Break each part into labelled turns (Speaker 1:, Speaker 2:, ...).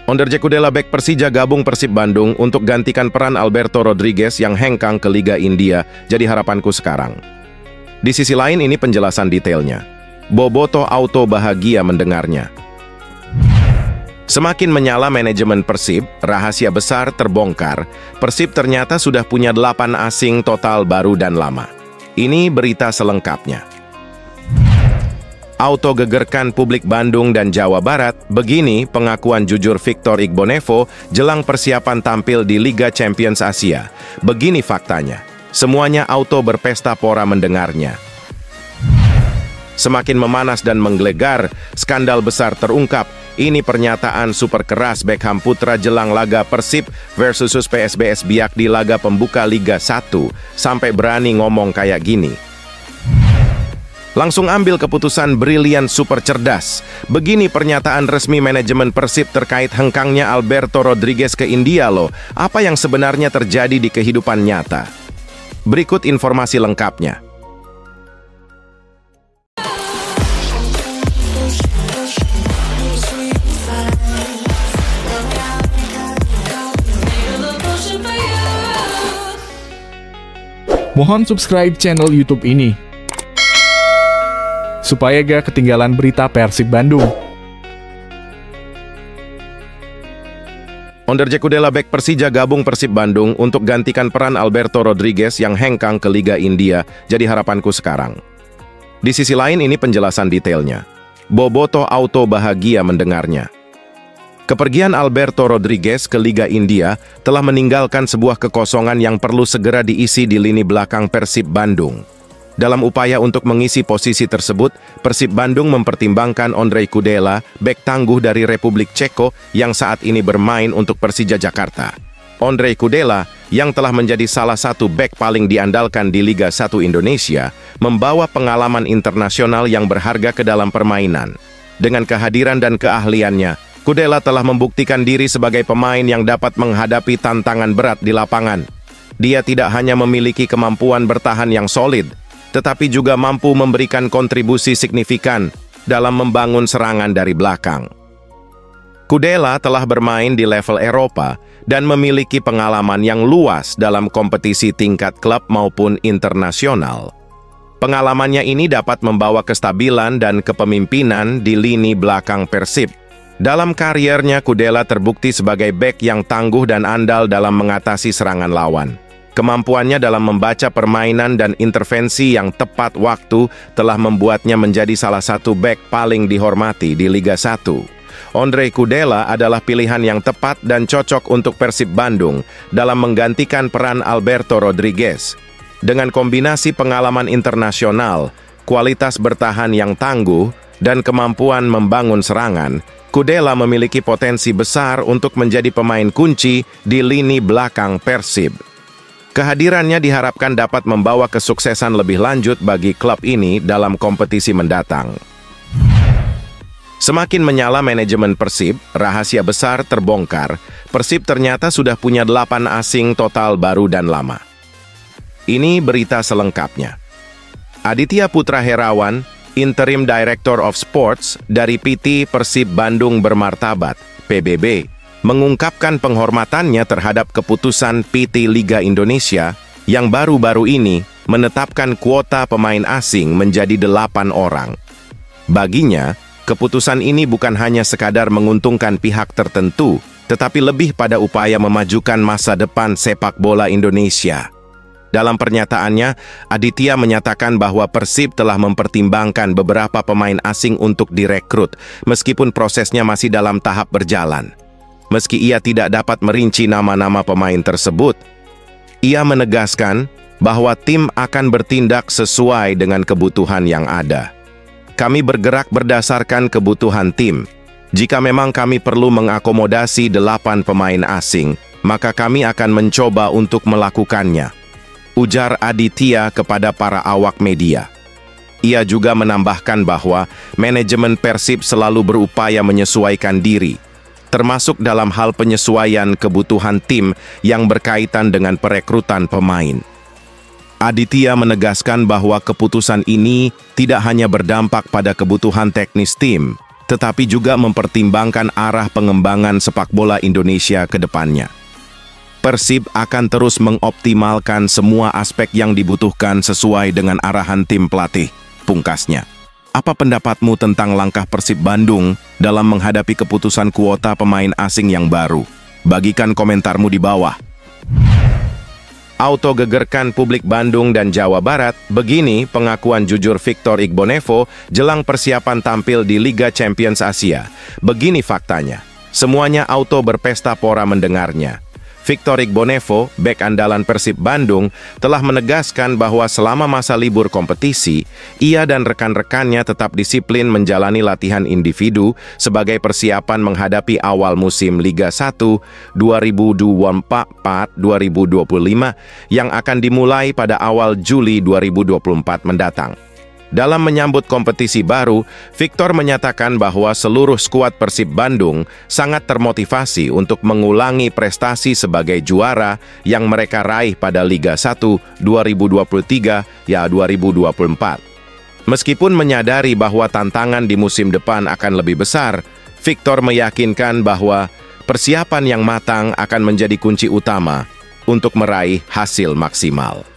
Speaker 1: Onderje Kudela bek Persija gabung Persib Bandung untuk gantikan peran Alberto Rodriguez yang hengkang ke Liga India, jadi harapanku sekarang. Di sisi lain ini penjelasan detailnya. Boboto Auto bahagia mendengarnya. Semakin menyala manajemen Persib, rahasia besar terbongkar. Persib ternyata sudah punya 8 asing total baru dan lama. Ini berita selengkapnya. Auto gegerkan publik Bandung dan Jawa Barat. Begini pengakuan jujur Victor Igbonevo jelang persiapan tampil di Liga Champions Asia. Begini faktanya. Semuanya Auto berpesta pora mendengarnya. Semakin memanas dan menggelegar, skandal besar terungkap. Ini pernyataan super keras Beckham Putra jelang laga Persib versus PSBS Biak di laga pembuka Liga 1. Sampai berani ngomong kayak gini. Langsung ambil keputusan brilian super cerdas. Begini pernyataan resmi manajemen Persib terkait hengkangnya Alberto Rodriguez ke India loh. Apa yang sebenarnya terjadi di kehidupan nyata? Berikut informasi lengkapnya.
Speaker 2: Mohon subscribe channel YouTube ini supaya gak ketinggalan berita Persib Bandung.
Speaker 1: Onderje Kudela bek Persija gabung Persib Bandung untuk gantikan peran Alberto Rodriguez yang hengkang ke Liga India, jadi harapanku sekarang. Di sisi lain ini penjelasan detailnya. Boboto Auto bahagia mendengarnya. Kepergian Alberto Rodriguez ke Liga India telah meninggalkan sebuah kekosongan yang perlu segera diisi di lini belakang Persib Bandung. Dalam upaya untuk mengisi posisi tersebut, Persib Bandung mempertimbangkan Ondrej Kudela, bek tangguh dari Republik Ceko yang saat ini bermain untuk Persija Jakarta. Ondrej Kudela, yang telah menjadi salah satu bek paling diandalkan di Liga 1 Indonesia, membawa pengalaman internasional yang berharga ke dalam permainan. Dengan kehadiran dan keahliannya, Kudela telah membuktikan diri sebagai pemain yang dapat menghadapi tantangan berat di lapangan. Dia tidak hanya memiliki kemampuan bertahan yang solid, tetapi juga mampu memberikan kontribusi signifikan dalam membangun serangan dari belakang. Kudela telah bermain di level Eropa dan memiliki pengalaman yang luas dalam kompetisi tingkat klub maupun internasional. Pengalamannya ini dapat membawa kestabilan dan kepemimpinan di lini belakang Persib. Dalam kariernya, Kudela terbukti sebagai bek yang tangguh dan andal dalam mengatasi serangan lawan. Kemampuannya dalam membaca permainan dan intervensi yang tepat waktu telah membuatnya menjadi salah satu bek paling dihormati di Liga 1. Ondrej Kudela adalah pilihan yang tepat dan cocok untuk Persib Bandung dalam menggantikan peran Alberto Rodriguez. Dengan kombinasi pengalaman internasional, kualitas bertahan yang tangguh, dan kemampuan membangun serangan, Kudela memiliki potensi besar untuk menjadi pemain kunci di lini belakang Persib. Kehadirannya diharapkan dapat membawa kesuksesan lebih lanjut bagi klub ini dalam kompetisi mendatang. Semakin menyala manajemen Persib, rahasia besar terbongkar. Persib ternyata sudah punya 8 asing total baru dan lama. Ini berita selengkapnya. Aditya Putra Herawan, Interim Director of Sports dari PT Persib Bandung Bermartabat, PBB, mengungkapkan penghormatannya terhadap keputusan PT Liga Indonesia yang baru-baru ini menetapkan kuota pemain asing menjadi 8 orang. Baginya, keputusan ini bukan hanya sekadar menguntungkan pihak tertentu, tetapi lebih pada upaya memajukan masa depan sepak bola Indonesia. Dalam pernyataannya, Aditya menyatakan bahwa Persib telah mempertimbangkan beberapa pemain asing untuk direkrut, meskipun prosesnya masih dalam tahap berjalan. Meski ia tidak dapat merinci nama-nama pemain tersebut, ia menegaskan bahwa tim akan bertindak sesuai dengan kebutuhan yang ada. Kami bergerak berdasarkan kebutuhan tim. Jika memang kami perlu mengakomodasi 8 pemain asing, maka kami akan mencoba untuk melakukannya, ujar Aditya kepada para awak media. Ia juga menambahkan bahwa manajemen Persib selalu berupaya menyesuaikan diri, termasuk dalam hal penyesuaian kebutuhan tim yang berkaitan dengan perekrutan pemain. Aditya menegaskan bahwa keputusan ini tidak hanya berdampak pada kebutuhan teknis tim, tetapi juga mempertimbangkan arah pengembangan sepak bola Indonesia ke depannya. Persib akan terus mengoptimalkan semua aspek yang dibutuhkan sesuai dengan arahan tim pelatih, pungkasnya. Apa pendapatmu tentang langkah Persib Bandung dalam menghadapi keputusan kuota pemain asing yang baru? Bagikan komentarmu di bawah. Auto gegerkan publik Bandung dan Jawa Barat, begini pengakuan jujur Victor Igbonevo jelang persiapan tampil di Liga Champions Asia. Begini faktanya, semuanya auto berpesta pora mendengarnya. Victor Igbonevo, bek andalan Persib Bandung, telah menegaskan bahwa selama masa libur kompetisi, ia dan rekan-rekannya tetap disiplin menjalani latihan individu sebagai persiapan menghadapi awal musim Liga 1 2024-2025 yang akan dimulai pada awal Juli 2024 mendatang. Dalam menyambut kompetisi baru, Victor menyatakan bahwa seluruh skuad Persib Bandung sangat termotivasi untuk mengulangi prestasi sebagai juara yang mereka raih pada Liga 1 2023 ya 2024. Meskipun menyadari bahwa tantangan di musim depan akan lebih besar, Victor meyakinkan bahwa persiapan yang matang akan menjadi kunci utama untuk meraih hasil maksimal.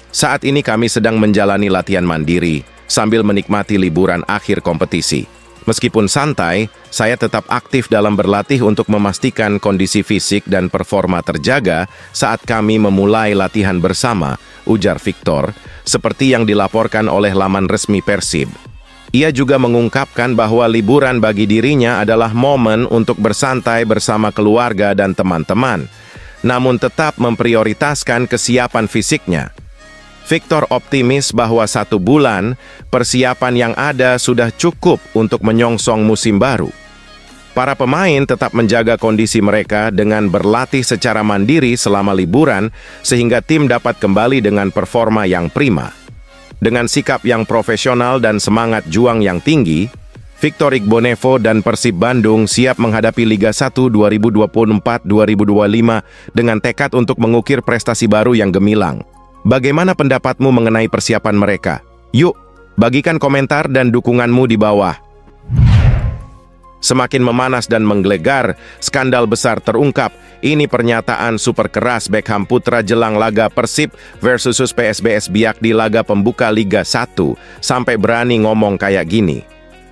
Speaker 1: Saat ini kami sedang menjalani latihan mandiri sambil menikmati liburan akhir kompetisi. Meskipun santai, saya tetap aktif dalam berlatih untuk memastikan kondisi fisik dan performa terjaga saat kami memulai latihan bersama, ujar Victor, seperti yang dilaporkan oleh laman resmi Persib. Ia juga mengungkapkan bahwa liburan bagi dirinya adalah momen untuk bersantai bersama keluarga dan teman-teman, namun tetap memprioritaskan kesiapan fisiknya. Victor optimis bahwa 1 bulan persiapan yang ada sudah cukup untuk menyongsong musim baru. Para pemain tetap menjaga kondisi mereka dengan berlatih secara mandiri selama liburan sehingga tim dapat kembali dengan performa yang prima. Dengan sikap yang profesional dan semangat juang yang tinggi, Victor Igbonevo dan Persib Bandung siap menghadapi Liga 1 2024-2025 dengan tekad untuk mengukir prestasi baru yang gemilang. Bagaimana pendapatmu mengenai persiapan mereka? Yuk, bagikan komentar dan dukunganmu di bawah. Semakin memanas dan menggelegar, skandal besar terungkap. Ini pernyataan super keras Beckham Putra jelang laga Persib versus PSBS Biak di laga pembuka Liga 1. Sampai berani ngomong kayak gini.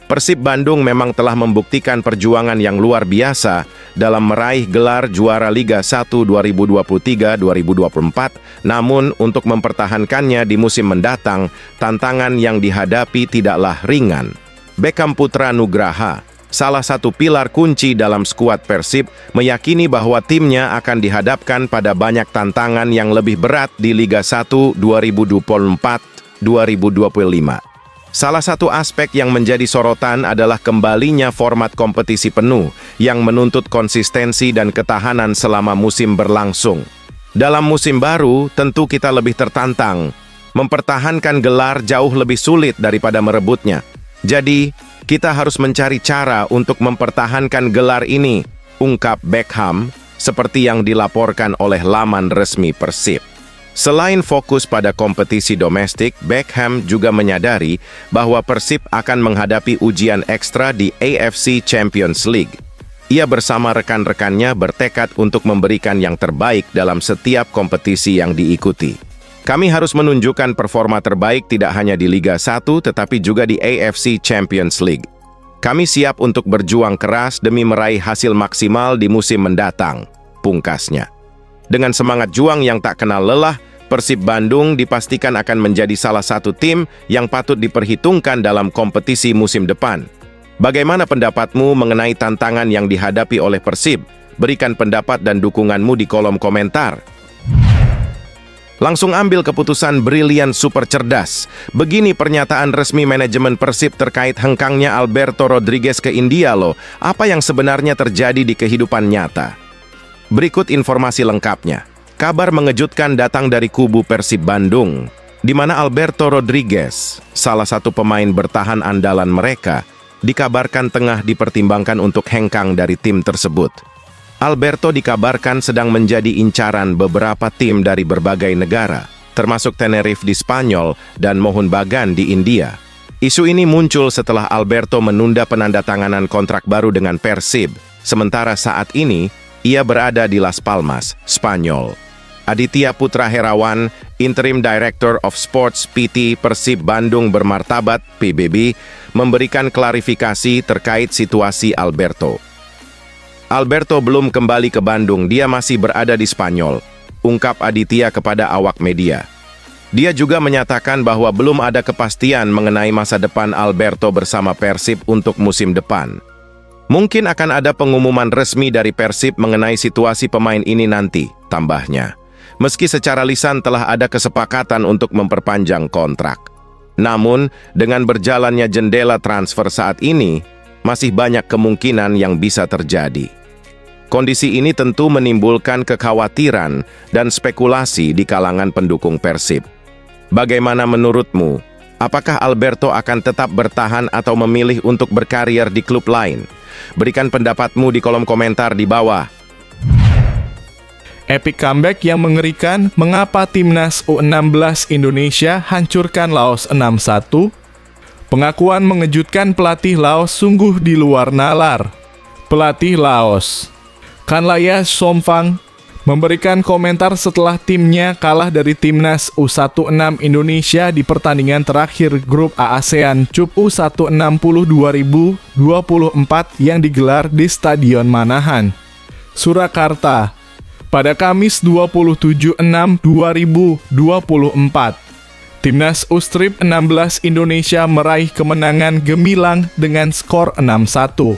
Speaker 1: Persib Bandung memang telah membuktikan perjuangan yang luar biasa dalam meraih gelar juara Liga 1 2023-2024, namun untuk mempertahankannya di musim mendatang, tantangan yang dihadapi tidaklah ringan. Beckham Putra Nugraha, salah satu pilar kunci dalam skuad Persib, meyakini bahwa timnya akan dihadapkan pada banyak tantangan yang lebih berat di Liga 1 2024-2025. Salah satu aspek yang menjadi sorotan adalah kembalinya format kompetisi penuh yang menuntut konsistensi dan ketahanan selama musim berlangsung. Dalam musim baru, tentu kita lebih tertantang. Mempertahankan gelar jauh lebih sulit daripada merebutnya. Jadi, kita harus mencari cara untuk mempertahankan gelar ini, ungkap Beckham, seperti yang dilaporkan oleh laman resmi Persib. Selain fokus pada kompetisi domestik, Beckham juga menyadari bahwa Persib akan menghadapi ujian ekstra di AFC Champions League. Ia bersama rekan-rekannya bertekad untuk memberikan yang terbaik dalam setiap kompetisi yang diikuti. Kami harus menunjukkan performa terbaik tidak hanya di Liga 1 tetapi juga di AFC Champions League. Kami siap untuk berjuang keras demi meraih hasil maksimal di musim mendatang, pungkasnya. Dengan semangat juang yang tak kenal lelah, Persib Bandung dipastikan akan menjadi salah satu tim yang patut diperhitungkan dalam kompetisi musim depan. Bagaimana pendapatmu mengenai tantangan yang dihadapi oleh Persib? Berikan pendapat dan dukunganmu di kolom komentar. Langsung ambil keputusan brilian super cerdas. Begini pernyataan resmi manajemen Persib terkait hengkangnya Alberto Rodriguez ke India loh. Apa yang sebenarnya terjadi di kehidupan nyata? Berikut informasi lengkapnya. Kabar mengejutkan datang dari kubu Persib Bandung, di mana Alberto Rodriguez, salah satu pemain bertahan andalan mereka, dikabarkan tengah dipertimbangkan untuk hengkang dari tim tersebut. Alberto dikabarkan sedang menjadi incaran beberapa tim dari berbagai negara, termasuk Tenerife di Spanyol dan Mohun Bagan di India. Isu ini muncul setelah Alberto menunda penandatanganan kontrak baru dengan Persib, sementara saat ini ia berada di Las Palmas, Spanyol. Aditya Putra Herawan, Interim Director of Sports PT Persib Bandung Bermartabat (PBB), memberikan klarifikasi terkait situasi Alberto. Alberto belum kembali ke Bandung, dia masih berada di Spanyol, ungkap Aditya kepada awak media. Dia juga menyatakan bahwa belum ada kepastian mengenai masa depan Alberto bersama Persib untuk musim depan. Mungkin akan ada pengumuman resmi dari Persib mengenai situasi pemain ini nanti, tambahnya. Meski secara lisan telah ada kesepakatan untuk memperpanjang kontrak. Namun, dengan berjalannya jendela transfer saat ini, masih banyak kemungkinan yang bisa terjadi. Kondisi ini tentu menimbulkan kekhawatiran dan spekulasi di kalangan pendukung Persib. Bagaimana menurutmu? Apakah Alberto akan tetap bertahan atau memilih untuk berkarier di klub lain? Berikan pendapatmu di kolom komentar di bawah.
Speaker 2: Epic comeback yang mengerikan, mengapa timnas U16 Indonesia hancurkan Laos 6-1? Pengakuan mengejutkan pelatih Laos sungguh di luar nalar. Pelatih Laos, Kanlaya Somphang, memberikan komentar setelah timnya kalah dari timnas U16 Indonesia di pertandingan terakhir grup A ASEAN Cup U160 2024 yang digelar di Stadion Manahan, Surakarta, pada Kamis 27/6/2024. Timnas U-Strip 16 Indonesia meraih kemenangan gemilang dengan skor 6-1.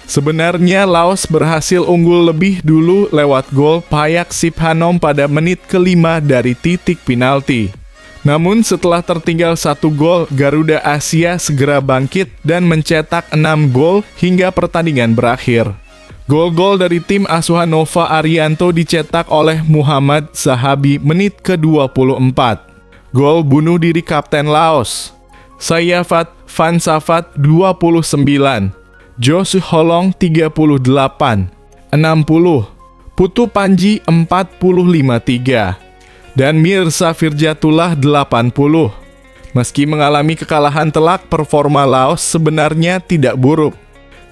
Speaker 2: Sebenarnya Laos berhasil unggul lebih dulu lewat gol Payak Siphanom pada menit ke-5 dari titik penalti. Namun setelah tertinggal 1 gol, Garuda Asia segera bangkit dan mencetak 6 gol hingga pertandingan berakhir. Gol-gol dari tim asuhan Nova Arianto dicetak oleh Muhammad Zahabi menit ke-24. Gol bunuh diri Kapten Laos, Sayafat Fansafat 29. Josu Holong 38, 60, Putu Panji 45-3, dan Mirza Firjatullah 80. Meski mengalami kekalahan telak, performa Laos sebenarnya tidak buruk.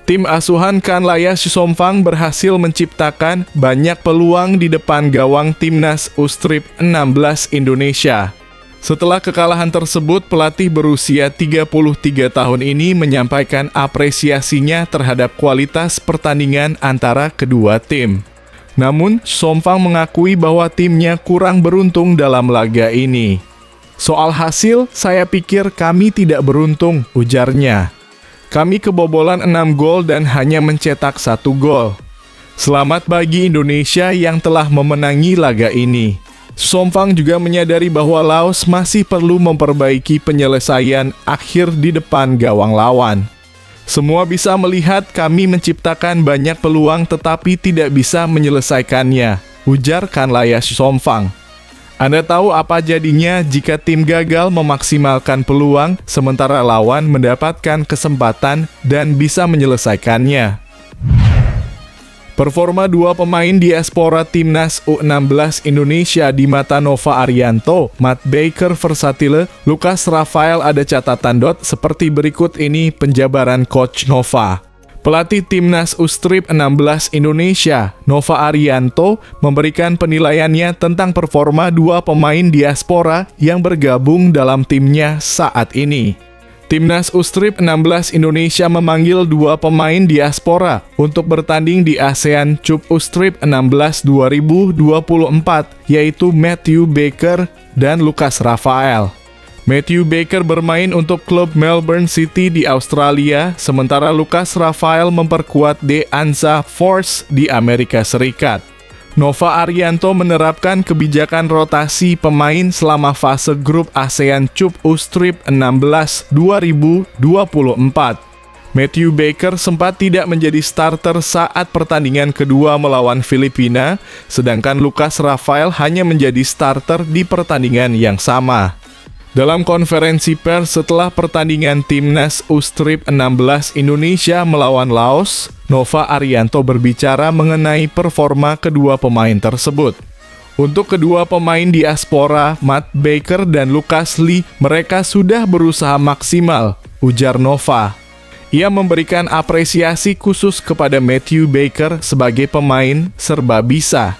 Speaker 2: Tim asuhan Kanlaya Somphang berhasil menciptakan banyak peluang di depan gawang timnas U-Strip 16 Indonesia. Setelah kekalahan tersebut, pelatih berusia 33 tahun ini menyampaikan apresiasinya terhadap kualitas pertandingan antara kedua tim. Namun, Somphang mengakui bahwa timnya kurang beruntung dalam laga ini. Soal hasil, saya pikir kami tidak beruntung, ujarnya. Kami kebobolan 6 gol dan hanya mencetak 1 gol. Selamat bagi Indonesia yang telah memenangi laga ini. Somphang juga menyadari bahwa Laos masih perlu memperbaiki penyelesaian akhir di depan gawang lawan. Semua bisa melihat kami menciptakan banyak peluang tetapi tidak bisa menyelesaikannya, ujar Kanlaya Somphang. Anda tahu apa jadinya jika tim gagal memaksimalkan peluang sementara lawan mendapatkan kesempatan dan bisa menyelesaikannya. Performa 2 pemain diaspora timnas U16 Indonesia di mata Nova Arianto, Matt Baker versatile, Lukas Rafael ada catatan seperti berikut ini penjabaran Coach Nova. Pelatih timnas U-Strip 16 Indonesia, Nova Arianto, memberikan penilaiannya tentang performa 2 pemain diaspora yang bergabung dalam timnya saat ini. Timnas U-Strip 16 Indonesia memanggil 2 pemain diaspora untuk bertanding di ASEAN Cup U-Strip 16 2024, yaitu Matthew Baker dan Lukas Rafael. Matthew Baker bermain untuk klub Melbourne City di Australia, sementara Lukas Rafael memperkuat The Anza Force di Amerika Serikat. Nova Arianto menerapkan kebijakan rotasi pemain selama fase grup ASEAN Cup U-Strip 16 2024. Matthew Baker sempat tidak menjadi starter saat pertandingan kedua melawan Filipina, sedangkan Lukas Rafael hanya menjadi starter di pertandingan yang sama. Dalam konferensi pers setelah pertandingan timnas U-Strip 16 Indonesia melawan Laos, Nova Arianto berbicara mengenai performa kedua pemain tersebut. Untuk kedua pemain diaspora, Matt Baker dan Lucas Lee, mereka sudah berusaha maksimal, ujar Nova. Ia memberikan apresiasi khusus kepada Matthew Baker sebagai pemain serba bisa.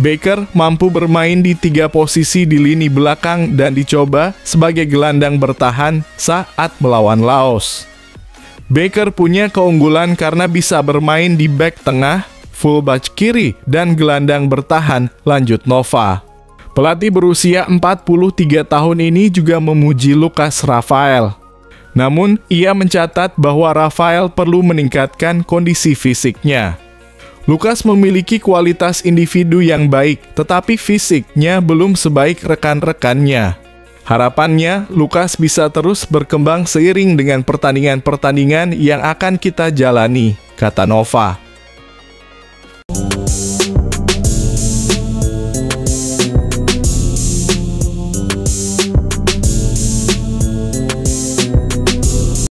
Speaker 2: Baker mampu bermain di 3 posisi di lini belakang dan dicoba sebagai gelandang bertahan saat melawan Laos. Baker punya keunggulan karena bisa bermain di bek tengah, fullback kiri, dan gelandang bertahan, lanjut Nova. Pelatih berusia 43 tahun ini juga memuji Lucas Rafael. Namun, ia mencatat bahwa Rafael perlu meningkatkan kondisi fisiknya. Lucas memiliki kualitas individu yang baik, tetapi fisiknya belum sebaik rekan-rekannya. Harapannya, Lucas bisa terus berkembang seiring dengan pertandingan-pertandingan yang akan kita jalani, kata Nova.